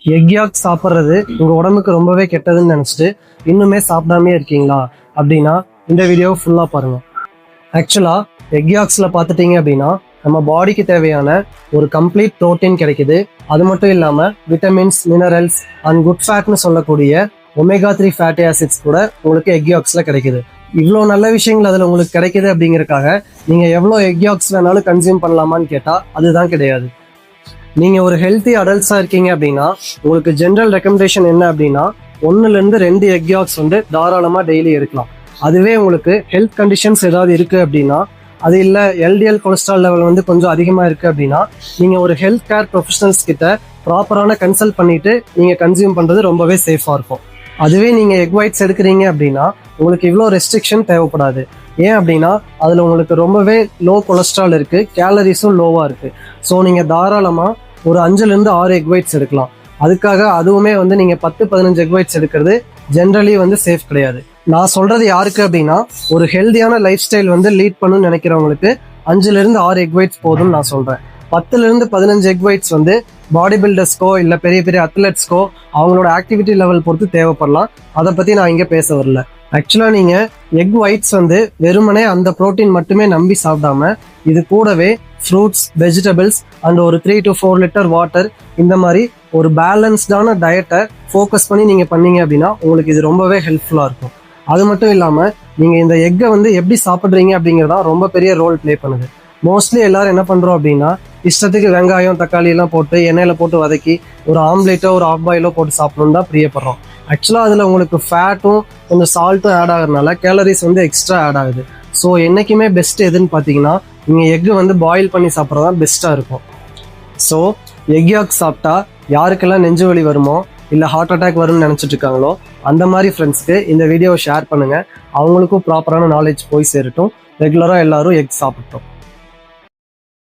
Egg யாக் சாப்பிட்றது உங்கள் உடம்புக்கு ரொம்பவே கெட்டதுன்னு நினச்சிட்டு இன்னுமே சாப்பிடாமே இருக்கீங்களா அப்படின்னா இந்த வீடியோ ஃபுல்லாக பாருங்கள். ஆக்சுவலாக எக் யாக்ஸில் பார்த்துட்டீங்க அப்படின்னா நம்ம பாடிக்கு தேவையான ஒரு கம்ப்ளீட் ப்ரோட்டீன் கிடைக்குது. அது மட்டும் இல்லாமல் விட்டமின்ஸ், மினரல்ஸ் அண்ட் குட் ஃபேட்னு சொல்லக்கூடிய ஒமேகா 3 ஃபேட்டி ஆசிட்ஸ் கூட உங்களுக்கு எக் யாக்ஸில் கிடைக்குது. இவ்வளோ நல்ல விஷயங்கள் அதில் உங்களுக்கு கிடைக்குது அப்படிங்கிறதுக்காக நீங்கள் எவ்வளோ எக் யாக்ஸ் வேணாலும் கன்சியூம் பண்ணலாமான்னு கேட்டால் அதுதான் கிடையாது. நீங்கள் ஒரு ஹெல்த்தி அடல்ட்ஸாக இருக்கீங்க அப்படின்னா உங்களுக்கு ஜென்ரல் ரெக்கமெண்டேஷன் என்ன அப்படின்னா 1லேருந்து 2 எக் யாக்ஸ் தாராளமாக டெய்லி எடுக்கலாம். அதுவே உங்களுக்கு ஹெல்த் கண்டிஷன்ஸ் ஏதாவது இருக்குது அப்படின்னா, அது இல்லை எல்டிஎல் கொலஸ்ட்ரால் லெவல் கொஞ்சம் அதிகமாக இருக்குது அப்படின்னா நீங்கள் ஒரு ஹெல்த் கேர் ப்ரொஃபஷனல்ஸ் கிட்ட ப்ராப்பரான கன்சல்ட் பண்ணிவிட்டு நீங்கள் கன்சியூம் பண்ணுறது ரொம்பவே சேஃபாக இருக்கும். அதுவே நீங்கள் எக் ஒயிட்ஸ் எடுக்கிறீங்க அப்படின்னா உங்களுக்கு இவ்வளோ ரெஸ்ட்ரிக்ஷன் தேவைப்படாது. ஏன் அப்படின்னா அதில் உங்களுக்கு ரொம்பவே லோ கொலஸ்ட்ரால் இருக்குது, கேலரிஸும் லோவாக இருக்குது. ஸோ நீங்கள் தாராளமாக ஒரு 5லேருந்து 6 எக் ஒயிட்ஸ் எடுக்கலாம். அதுக்காக அதுவுமே நீங்கள் 10-15 எக் ஒயிட்ஸ் எடுக்கிறது ஜென்ரலி சேஃப் கிடையாது. நான் சொல்கிறது யாருக்கு அப்படின்னா ஒரு ஹெல்தியான லைஃப் ஸ்டைல் லீட் பண்ணணும்னு நினைக்கிறவங்களுக்கு 5லேருந்து 6 எக் ஒயிட்ஸ் போதும்னு நான் சொல்கிறேன். 10லேருந்து 15 எக் ஒயிட்ஸ் பாடி பில்டர்ஸ்க்கோ இல்லை பெரிய பெரிய அத்லெட்ஸ்க்கோ அவங்களோட ஆக்டிவிட்டி லெவல் பொறுத்து தேவைப்படலாம். அதை பற்றி நான் இங்கே பேச வரல. ஆக்சுவலாக நீங்கள் எக் ஒயிட்ஸ் வெறுமனே அந்த ப்ரோட்டீன் மட்டுமே நம்பி சாப்பிடாம இது கூடவே ஃப்ரூட்ஸ், வெஜிடபிள்ஸ் அண்ட் ஒரு 3 to 4 லிட்டர் வாட்டர், இந்த மாதிரி ஒரு பேலன்ஸ்டான டயட்டை ஃபோக்கஸ் பண்ணி நீங்கள் பண்ணீங்க அப்படின்னா உங்களுக்கு இது ரொம்பவே ஹெல்ப்ஃபுல்லாக இருக்கும். அது மட்டும் இல்லாமல் நீங்கள் இந்த எக்கை எப்படி சாப்பிட்றீங்க அப்படிங்கிறதா ரொம்ப பெரிய ரோல் ப்ளே பண்ணுது. மோஸ்ட்லி எல்லாரும் என்ன பண்ணுறோம் அப்படின்னா இஷ்டத்துக்கு வெங்காயம், தக்காளி எல்லாம் போட்டு எண்ணெயில் போட்டு வதக்கி ஒரு ஆம்லேட்டோ ஒரு ஆஃப் பாயிலோ போட்டு சாப்பிடணும் தான் பிரியப்படுறோம். ஆக்சுவலாக அதில் உங்களுக்கு ஃபேட்டும் கொஞ்சம் சால்ட்டும் ஆட் ஆகிறதுனால கேலரிஸ் எக்ஸ்ட்ரா ஆட் ஆகுது. ஸோ என்றைக்குமே பெஸ்ட் எதுன்னு பார்த்தீங்கன்னா நீங்கள் எக்கு பாயில் பண்ணி சாப்பிட்றது தான் பெஸ்ட்டாக இருக்கும். ஸோ எக் யாக் சாப்பிட்டா யாருக்கெல்லாம் நெஞ்சு வலி வருமோ இல்லை ஹார்ட் அட்டாக் வரும்னு நினச்சிட்டு இருக்காங்களோ அந்த மாதிரி ஃப்ரெண்ட்ஸ்க்கு இந்த வீடியோவை ஷேர் பண்ணுங்கள். அவங்களுக்கும் ப்ராப்பரான நாலேஜ் போய் சேரட்டும். ரெகுலராக எல்லாரும் எக் சாப்பிட்டோம்.